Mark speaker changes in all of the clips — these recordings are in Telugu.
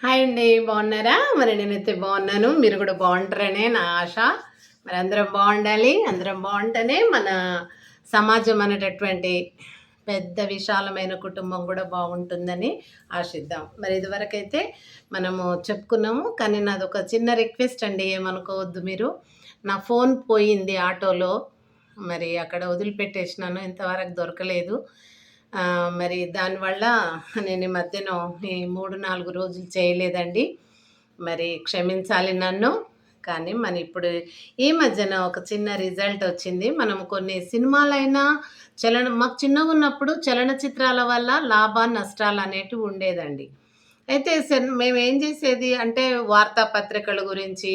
Speaker 1: హాయ్ అండి. బాగున్నారా? మరి నేనైతే బాగున్నాను. మీరు కూడా బాగుంటారనే నా ఆశ. మరి అందరం బాగుండాలి. అందరం బాగుంటేనే మన సమాజం అనేటటువంటి పెద్ద విశాలమైన కుటుంబం కూడా బాగుంటుందని ఆశిద్దాం. మరి ఇదివరకైతే మనము చెప్పుకున్నాము. కానీ నాదొక చిన్న రిక్వెస్ట్ అండి. ఏమనుకోవద్దు మీరు. నా ఫోన్ పోయింది ఆటోలో. మరి అక్కడ వదిలిపెట్టేసినాను. ఇంతవరకు దొరకలేదు. మరి దానివల్ల నేను ఈ మధ్యన ఈ 3, 4 రోజులు చేయలేదండి. మరి క్షమించాలి నన్ను. కానీ మన ఇప్పుడు ఈ మధ్యన ఒక చిన్న రిజల్ట్ వచ్చింది. మనం కొన్ని సినిమాలైనా మాకు చిన్నగున్నప్పుడు చలనచిత్రాల వల్ల లాభ, నష్టాలు అనేటివి ఉండేదండి. అయితే మేమేం చేసేది అంటే వార్తాపత్రికల గురించి,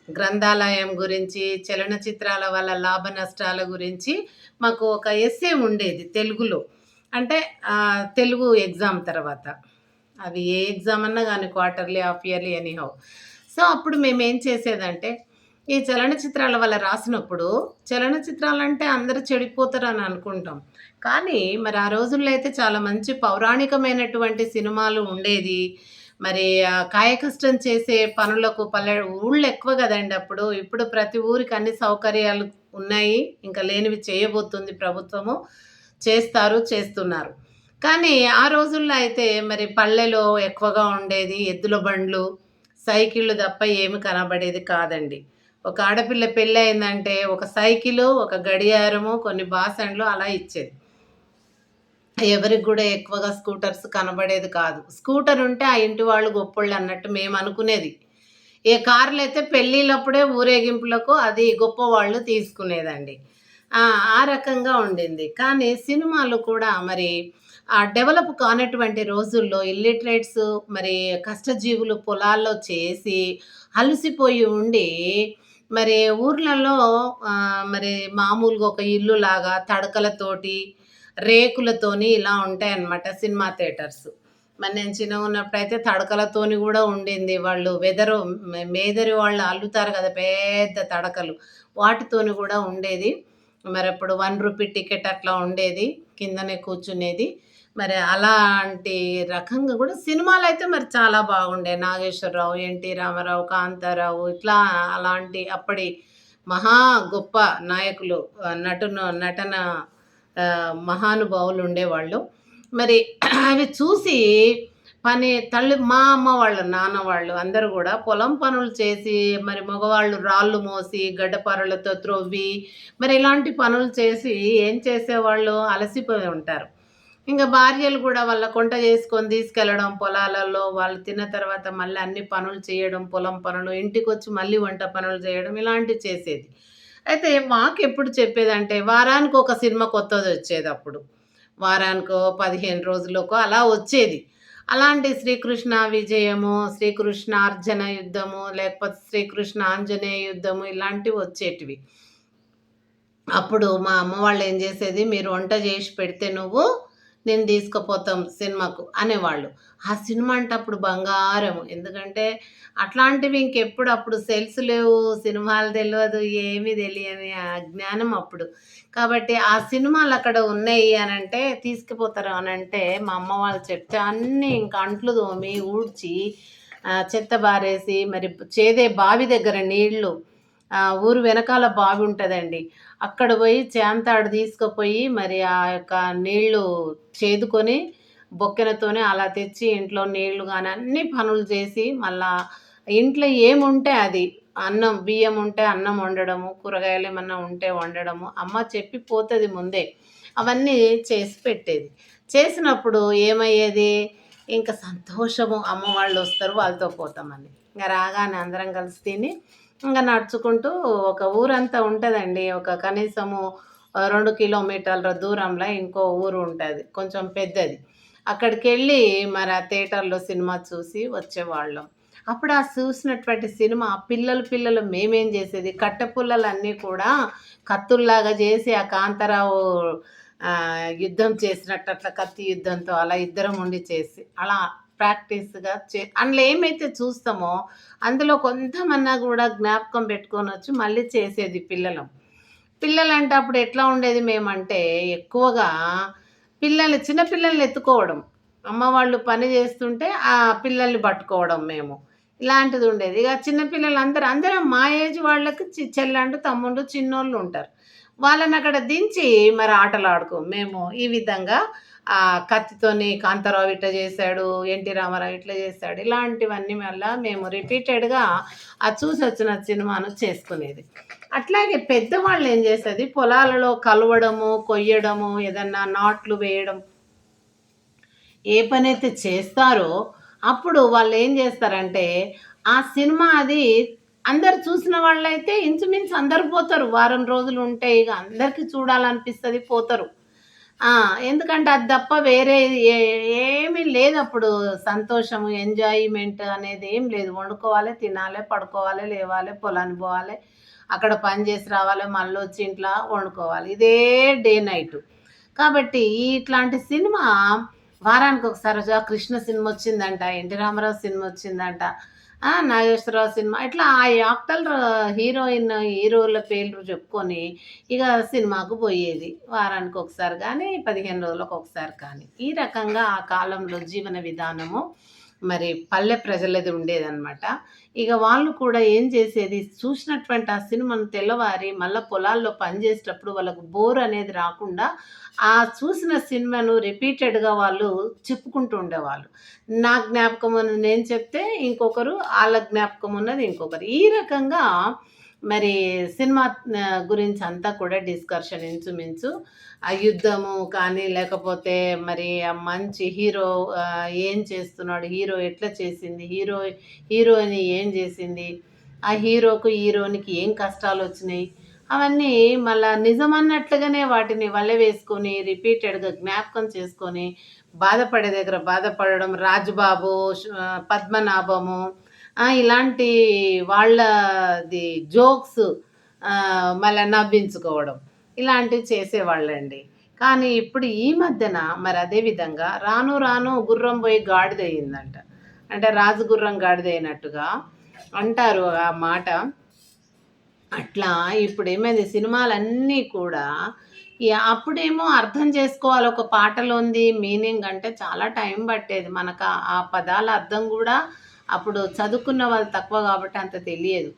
Speaker 1: గ్రంథాలయం గురించి, చలనచిత్రాల వల్ల లాభ, నష్టాల గురించి మాకు ఒక ఎస్సే ఉండేది తెలుగులో. అంటే తెలుగు ఎగ్జామ్ తర్వాత. అవి ఏ ఎగ్జామ్ అన్నా గానీ quarterly, half yearly anyhow. So, అప్పుడు మేమేం చేసేదంటే, ఈ చలనచిత్రాల వల్ల రాసినప్పుడు చలనచిత్రాలంటే అందరూ చెడిపోతారని అనుకుంటాం. కానీ మరి ఆ రోజుల్లో అయితే చాలా మంచి పౌరాణికమైనటువంటి సినిమాలు ఉండేది. మరి కాయకష్టం చేసే పనులకు ఊళ్ళు ఎక్కువ గదండీ అప్పుడు. ఇప్పుడు ప్రతి ఊరికి అన్ని సౌకర్యాలు ఉన్నాయి. ఇంకా లేనివి చేయబోతుంది ప్రభుత్వము. చేస్తారు, చేస్తున్నారు. కానీ ఆ రోజుల్లో అయితే మరి పల్లెలో ఎక్కువగా ఉండేది ఎద్దుల బండ్లు, సైకిళ్ళు తప్ప ఏమి కనబడేది కాదండి. ఒక ఆడపిల్ల పెళ్ళయిందంటే ఒక సైకిలు, ఒక గడియారము, కొన్ని బాసండ్లు అలా ఇచ్చేది. ఎవరికి గూడా ఎక్కువగా స్కూటర్స్ కనబడేది కాదు. స్కూటర్ ఉంటే ఆ ఇంటి వాళ్ళు గొప్పోళ్ళన్నట్టు మేమనుకునేది. ఏ కార్లయితే పెళ్ళిళ్ళప్పుడే ఊరేగింపులకు అది గొప్పవాళ్ళు తీసుకునేదండి. ఆ! ఆ రకంగా ఉండింది. కానీ సినిమాలు కూడా మరి డెవలప్ కానటువంటి రోజుల్లో ఇల్లిటరేట్స్ మరి కష్టజీవులు పొలాల్లో చేసి అలసిపోయి ఉండి మరి ఊర్లలో మరి మామూలుగా ఒక ఇల్లులాగా తడకలతోటి, రేకులతోని ఇలా ఉంటాయన్నమాట సినిమా థియేటర్స్. మరి నేను చిన్నగున్నప్పుడైతే తడకలతోని గూడా ఉండింది. వాళ్ళు మేదరి వాళ్ళు అల్లుతారు గదా! పెద్ద తడకలు. వాటితోని గూడా ఉండేది. మరప్పుడు రూ. 1 టికెట్ అట్లా ఉండేది. కిందనే కూర్చునేది. మరి అలాంటి రకంగా గూడా సినిమాలైతే మరి చాలా బాగుండే. నాగేశ్వరరావు, ఎన్టీ రామారావు, కాంతారావు ఇట్లా అలాంటి అప్పటి మహా గొప్ప నాయకులు నటన మహానుభావులుండేవాళ్ళు. మరి అవి చూసి మా అమ్మ వాళ్ళు, నాన్న వాళ్ళు అందరూ గూడా పొలం పనులు చేసి, మరి మగవాళ్ళు రాళ్ళు మోసి, గడ్డపారలతో త్రవ్వి, మరి ఇలాంటి పనులు చేసి ఏం చేసేవాళ్ళు అలసిపోయి ఉంటారు. ఇంక భార్యలు గూడా వాళ్ళ వంట చేసుకొని తీసుకెళ్ళడం పొలాలలో, వాళ్ళు తిన్న తర్వాత మళ్ళీ అన్ని పనులు చేయడం, పొలం పనులు, ఇంటికొచ్చి మళ్ళీ వంట పనులు చేయడం ఇలాంటివి చేసేది. అయితే మాకెప్పుడు చెప్పేదంటే వారానికొక సినిమా కొత్తదొచ్చేదప్పుడు. వారానికో, 15 రోజులకో అలా వచ్చేది. అలాంటి 'శ్రీకృష్ణ విజయము', 'శ్రీకృష్ణార్జున యుద్ధము' లేకపోతే 'శ్రీకృష్ణ ఆంజనేయ యుద్ధము' ఇలాంటివి వచ్చేటివి. అప్పుడు మా అమ్మ వాళ్ళేం జేసేది, "మీరు వంట జేసి పెడితే నేను తీసుకుపోతాం సినిమాకు" అనేవాళ్ళు. ఆ సినిమా అంటే అప్పుడు బంగారం. ఎందుకంటే అట్లాంటివి ఇంకెప్పుడు అప్పుడు సెల్స్ లేవు, సినిమాలు తెలవదు, ఏమీ తెలియని అజ్ఞానం అప్పుడు. కాబట్టి ఆ సినిమాలక్కడ ఉన్నాయి అనంటే తీసుకుపోతారు అనంటే మా అమ్మ వాళ్ళు చెప్తే అన్నీ ఇంక అంట్లు తోమి, ఊడ్చి, చెత్త బారేసి మరి చేదే బావి దగ్గర నీళ్ళు ఊరు వెనకాల బావి ఉంటదండి. అక్కడ పోయి చేంతాడు తీసుకుపోయి మరి ఆ యొక్క నీళ్ళు చేదుకొని బొక్కెనతోనే అలా తెచ్చి ఇంట్లో నీళ్ళు గాని అన్ని పనులు చేసి మళ్ళా ఇంట్లో ఏముంటే అది అన్నం, బియ్యం ఉంటే అన్నం వండడము, కూరగాయలేమన్నా ఉంటే వండడము. అమ్మ చెప్పి పోతది ముందే. అవన్నీ చేసి పెట్టేది. చేసినప్పుడు ఏమయ్యేది, ఇంక సంతోషము అమ్మ వాళ్ళొస్తారు వాళ్ళతో పోతామని. ఇంగ రాగానే అందరం కలిసి తిని ఇంగ నడుచుకుంటూ ఒక ఊరంతా ఉంటదండి. ఒక కనీసము 2 కిలోమీటర్ల దూరంలో ఇంకో ఊరు ఉంటది. కొంచెం పెద్దది. అక్కడికెళ్ళి మరి ఆ థియేటర్‌లో సినిమా చూసి వచ్చేవాళ్ళం. అప్పుడు ఆ చూసినటువంటి సినిమా పిల్లలు మేమేం చేసేది కట్టె పుల్లలన్నీ కూడా కత్తుల్లాగా చేసి ఆ కాంతారావు యుద్ధం చేసినట్టు అట్లా కత్తి యుద్ధంతో అలా ఇద్దరం ఉండి చేసి అలా ప్రాక్టీస్‌గా అందులో ఏమైతే చూస్తామో అందులో కొంతమన్నా గూడా జ్ఞాపకం పెట్టుకొనొచ్చి మళ్ళీ చేసేది పిల్లలం. పిల్లలంటే అప్పుడు ఎట్లా ఉండేది మేమంటే ఎక్కువగా చిన్న పిల్లల్ని ఎత్తుకోవడం. అమ్మ వాళ్ళు పని చేస్తుంటే ఆ పిల్లల్ని పట్టుకోవడం మేము. ఇలాంటిది ఉండేది. ఇక చిన్న పిల్లలందరూ అందరం మా ఏజ్ వాళ్ళకి చెల్లండు, తమ్ముళ్ళు చిన్నోళ్ళుంటారు. వాళ్ళనక్కడ దించి మరి మేము. ఈ విధంగా కత్తితోని కాంతారావు ఇట్లా చేశాడు, ఎన్టీ రామారావు ఇట్లా చేశాడు. ఇలాంటివన్నీ వల్ల మేము రిపీటెడ్‌గా ఆ చూసొచ్చిన సినిమాను చేసుకునేది. అట్లాగే పెద్దవాళ్ళు ఏం చేసేది పొలాలలో కలవడము, కొయ్యడము, ఏదన్నా నాట్లు వేయడం ఏ పనైతే చేస్తారో, అప్పుడు వాళ్ళేం జేస్తారంటే, ఆ సినిమా అది అందరు చూసిన వాళ్ళైతే ఇంచుమించు అందరూ పోతారు. వారం రోజులుంటే ఇగ అందరికి చూడాలనిపిస్తది పోతరు. ఆ! ఎందుకంటే అది తప్ప వేరే ఏ ఏమీ లేదప్పుడు. సంతోషము, ఎంజాయ్‌మెంట్ అనేదేం లేదు. వండుకోవాలె, తినాలె, పడుకోవాలె, లేవాలె, పొలానికి పోవాలె, అక్కడ పని చేసి రావాలె, మళ్ళొచ్చి ఇంట్ల వండుకోవాలి. ఇదే డే నైటు. కాబట్టి ఇట్లాంటి సినిమా వారానికొకసారి 'కృష్ణ' సినిమొచ్చిందంట, 'ఎన్టీ రామారావు' సినిమొచ్చిందంట, నాగేశ్వరరావు సినిమా ఇట్లా ఆ యాక్టర్లు హీరోయిన్, హీరోల పేర్లు చెప్పుకొని ఇక సినిమాకు పోయేది. వారానికొకసారి గానీ, 15 రోజులకొకసారి కానీ. ఈ రకంగా ఆ కాలంలో జీవన విధానము మరి పల్లె ప్రజలది ఉండేదనమాట. ఇక వాళ్ళు కూడా ఏం చేసేది, చూసినటువంటి ఆ సినిమాను తెల్లవారి మళ్ళా పొలాల్లో పని చేసేటప్పుడు వాళ్ళకు బోర్ అనేది రాకుండా, ఆ చూసిన సినిమాను రిపీటెడ్‌గా వాళ్ళు చెప్పుకుంటూ ఉండేవాళ్ళు. నా జ్ఞాపకం ఉన్నది నేను చెప్తే, ఇంకొకరు ఆళ్ళ జ్ఞాపకం ఉన్నది ఇంకొకరు. ఈ రకంగా మరి సినిమా గురించంతా కూడా డిస్కషన్ ఇంచుమించు ఆ యుద్ధము కానీ, లేకపోతే మరి ఆ మంచి హీరో ఏం చేస్తున్నాడు, హీరో ఎట్లా చేసింది, హీరోయిన్ ఏం చేసింది, ఆ హీరోకు, హీరోయిన్‌కి ఏం కష్టాలొచ్చినాయి, అవన్నీ మళ్ళా నిజమన్నట్లుగానే వాటిని వల్లెవేసుకొని, రిపీటెడ్‌గా జ్ఞాపకం చేసుకొని, బాధపడే దగ్గర బాధపడడం. 'రాజుబాబు', 'పద్మనాభము' ఇలాంటి వాళ్ళది జోక్స్ మళ్ళా నవ్వించుకోవడం. ఇలాంటివి చేసేవాళ్ళండి. కానీ ఇప్పుడు ఈ మధ్యన మరి అదే విధంగా రాను రాను గుర్రం పోయి గాడిదయిందంట. అంటే రాజు గుర్రం గాడిదయినట్టుగా అంటారు ఆ మాట. అట్లా ఇప్పుడేమైంది సినిమాలన్నీ కూడా అప్పుడేమో అర్థం చేసుకోవాలి. ఒక పాటలోంది మీనింగ్ అంటే చాలా టైం పట్టేది. మనకు ఆ పదాల అర్థం గూడా అప్పుడు చదువుకున్న వాళ్ళు తక్కువ కాబట్టి అంత తెలియదు.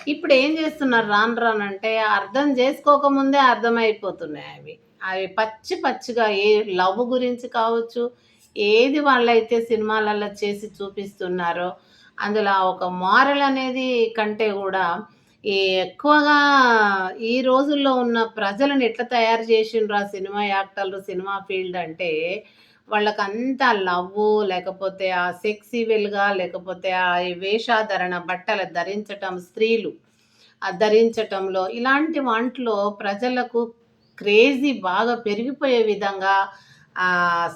Speaker 1: ఇప్పుడేం జేస్తున్నారు రాను రానంటే అర్థం జేసుకోకముందే అర్థమైపోతున్నాయి అవి. అవి పచ్చి పచ్చిగా లవ్ గురించి కావచ్చు, ఏది వాళ్ళైతే సినిమాలలో చేసి చూపిస్తున్నారో, అందులో ఒక మోరల్ అనేది కంటే గూడా ఎక్కువగా ఈ రోజుల్లో ఉన్న ప్రజలను ఎట్లా తయారు చేసిండ్రు ఆ సినిమా యాక్టర్లు, సినిమా ఫీల్డ్ అంటే, వాళ్ళకంతా లవ్వు, లేకపోతే ఆ సెక్సివెల్‌గా, లేకపోతే ఆ వేషాధరణ, బట్టలు ధరించటం స్త్రీలు ధరించటంలో, ఇలాంటి వాంట్లో ప్రజలకు క్రేజీ బాగా పెరిగిపోయే విధంగా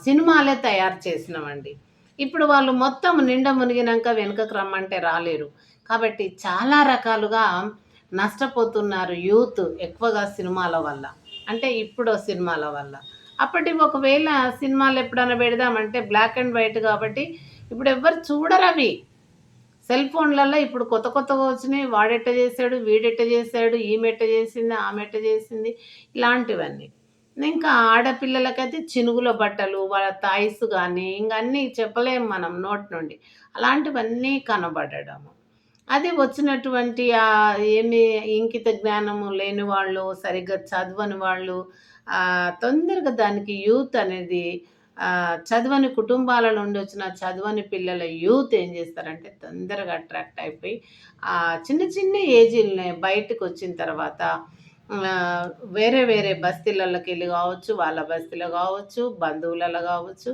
Speaker 1: సినిమాలే తయారు చేసినవండి. ఇప్పుడు వాళ్ళు మొత్తం నిండా మునిగినంక వెనుకకు రమ్మంటే రాలేరు. కాబట్టి చాలా రకాలుగా నష్టపోతున్నారు యూత్ ఎక్కువగా సినిమాల వల్ల. అంటే ఇప్పుడు సినిమాల వల్ల. అప్పటివి ఒకవేళ సినిమాలు ఎప్పుడైనా పెడదామంటే బ్లాక్ అండ్ వైట్ కాబట్టి ఇప్పుడు ఎవ్వరు చూడరవి. సెల్ ఫోన్‌లలో ఇప్పుడు కొత్త కొత్తగా వచ్చినాయి. వాడెట్ట చేశాడు, వీడెట్ట చేశాడు, ఈమెట్ట చేసింది, ఆమెట్ట చేసింది ఇలాంటివన్నీ. ఇంకా ఆడపిల్లలకైతే చినుగుల బట్టలు, వాళ్ళ టాయ్స్ గానీ, ఇంక అన్నీ చెప్పలేము మనం నోటి నుండి. అలాంటివన్నీ కనబడడము. అది వచ్చినటువంటి ఏమి ఇంకిత జ్ఞానము లేని వాళ్ళు, సరిగ్గా చదవని వాళ్ళు, తొందరగా దానికి యూత్ అనేది చదవని కుటుంబాల నుండి వచ్చిన చదవని పిల్లల యూత్ ఏం చేస్తారంటే తొందరగా అట్రాక్ట్ అయిపోయి చిన్న చిన్న ఏజీలనే బయటకొచ్చిన తర్వాత వేరే వేరే బస్తీలలోకెళ్ళి కావచ్చు, వాళ్ళ బస్తీలో కావచ్చు, బంధువులలో కావచ్చు,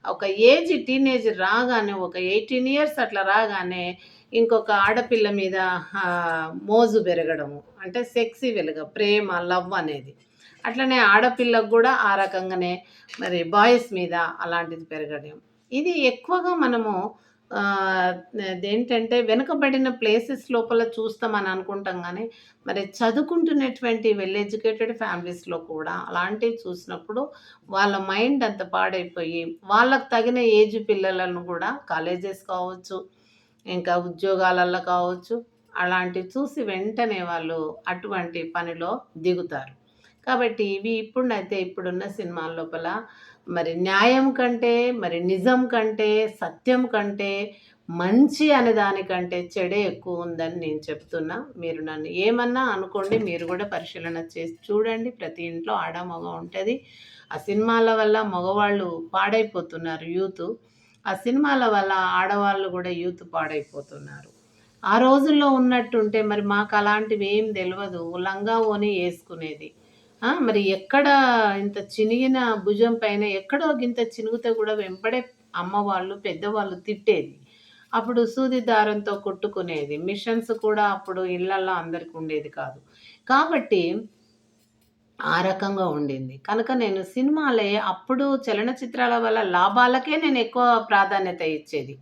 Speaker 1: ఒక ఏజ్ టీనేజ్ రాగానే ఒక 18 ఇయర్స్ అట్లా రాగానే ఇంకొక ఆడపిల్ల మీద మోజు పెరగడము. అంటే సెక్సివెల్‌గా ప్రేమ, లవ్ అనేది. అట్లనే ఆడపిల్లకు గూడా ఆ రకంగానే మరి బాయ్స్ మీద అలాంటిది పెరగడం. ఇది ఎక్కువగా మనము అదేంటంటే వెనుకబడిన ప్లేసెస్ లోపల చూస్తామని అనుకుంటాం గానీ, మరి చదువుకుంటున్నటువంటి వెల్ ఎడ్యుకేటెడ్ ఫ్యామిలీస్‌లో కూడా అలాంటివి చూసినప్పుడు వాళ్ళ మైండ్ అంత పాడైపోయి, వాళ్ళకి తగిన ఏజ్ పిల్లలను గూడా కాలేజెస్ కావచ్చు, ఇంకా ఉద్యోగాలల్లో కావచ్చు, అలాంటివి చూసి వెంటనే వాళ్ళు అటువంటి పనిలో దిగుతారు. కాబట్టి ఇవి ఇప్పుడున్న సినిమాల లోపల మరి న్యాయం కంటే, మరి నిజం కంటే, సత్యం కంటే, మంచి అనే దానికంటే చెడే ఎక్కువ ఉందని నేను చెప్తున్నా. మీరు నన్ను ఏమన్నా అనుకోండి, మీరు కూడా పరిశీలన చేసి చూడండి. ప్రతి ఇంట్లో ఆడ మగ ఉంటుంది. ఆ సినిమాల వల్ల మగవాళ్ళు పాడైపోతున్నారు యూత్. ఆ సినిమాల వల్ల ఆడవాళ్ళు కూడా యూత్ పాడైపోతున్నారు. ఆ రోజుల్లో ఉన్నట్టుంటే మరి మాకు అలాంటివి ఏం తెలవదు. లంగా ఓణి వేసుకునేది. మరి ఎక్కడ ఇంత చినిగిన భుజం పైన ఎక్కడో గింత చినుగుతే కూడా వెంబడే అమ్మవాళ్ళు, పెద్దవాళ్ళు తిట్టేది. అప్పుడు సూది దారంతో కుట్టుకునేది. మిషన్స్ కూడా అప్పుడు ఇళ్లల్లో అందరికి ఉండేది కాదు. కాబట్టి ఆ రకంగా ఉండింది. కనుక నేను సినిమాలే అప్పుడు చలనచిత్రాల వల్ల లాభాలకే నేను ఎక్కువ ప్రాధాన్యత ఇచ్చేది.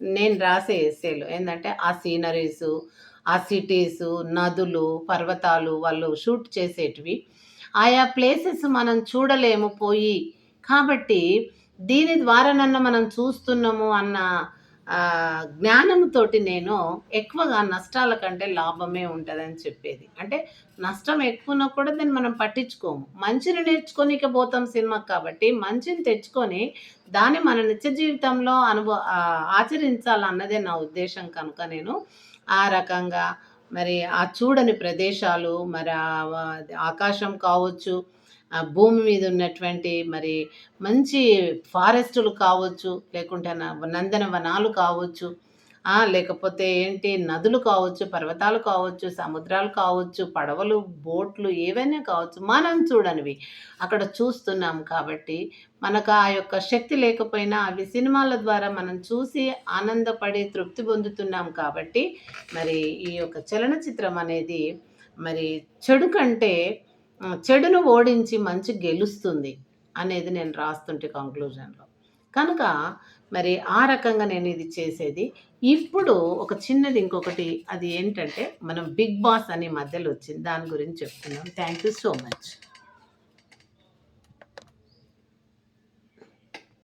Speaker 1: నేను రాసే ఎస్సేలు ఏందంటే ఆ సీనరీసు, ఆ సిటీసు, నదులు, పర్వతాలు వాళ్ళు షూట్ చేసేటివి. ఆయా ప్లేసెస్ మనం చూడలేము పోయి. కాబట్టి దీని ద్వారానన్నా మనం చూస్తున్నాము అన్న జ్ఞానంతోటి నేను ఎక్కువగా నష్టాల కంటే లాభమే ఉంటదని చెప్పేది. అంటే నష్టం ఎక్కువున్నా కూడా దాన్ని మనం పట్టించుకోము. మంచిని నేర్చుకోనీకే పోతాం సినిమాకి కాబట్టి, మంచిని తెచ్చుకొని దాన్ని మన నిత్య జీవితంలో ఆచరించాలన్నదే నా ఉద్దేశం కనుక నేను ఆ రకంగా మరి ఆ చూడని ప్రదేశాలు, మరి ఆకాశం కావచ్చు, భూమి మీద ఉన్నటువంటి మరి మంచి ఫారెస్టులు కావచ్చు, లేకుంటే నందనవనాలు కావచ్చు, లేకపోతే ఏంటి నదులు కావచ్చు, పర్వతాలు కావచ్చు, సముద్రాలు కావచ్చు, పడవలు, బోట్లు ఏవైనా కావచ్చు. మనం చూడనివి అక్కడ చూస్తున్నాం కాబట్టి మనకు ఆ యొక్క శక్తి లేకపోయినా అవి సినిమాల ద్వారా మనం చూసి ఆనందపడి తృప్తి పొందుతున్నాం కాబట్టి మరి ఈ యొక్క చలనచిత్రం అనేది మరి చెడు కంటే చెడును ఓడించి మంచి గెలుస్తుంది అనేది నేను రాస్తుంటే కంక్లూజన్‌లో. కనుక మరి ఆ రకంగా నేను ఇది చేసేది. ఇప్పుడు ఒక చిన్నది ఇంకొకటి అది ఏంటంటే మనం 'బిగ్ బాస్' అని మధ్యలో వచ్చింది. దాని గురించి చెప్తున్నాను. Thank you so much.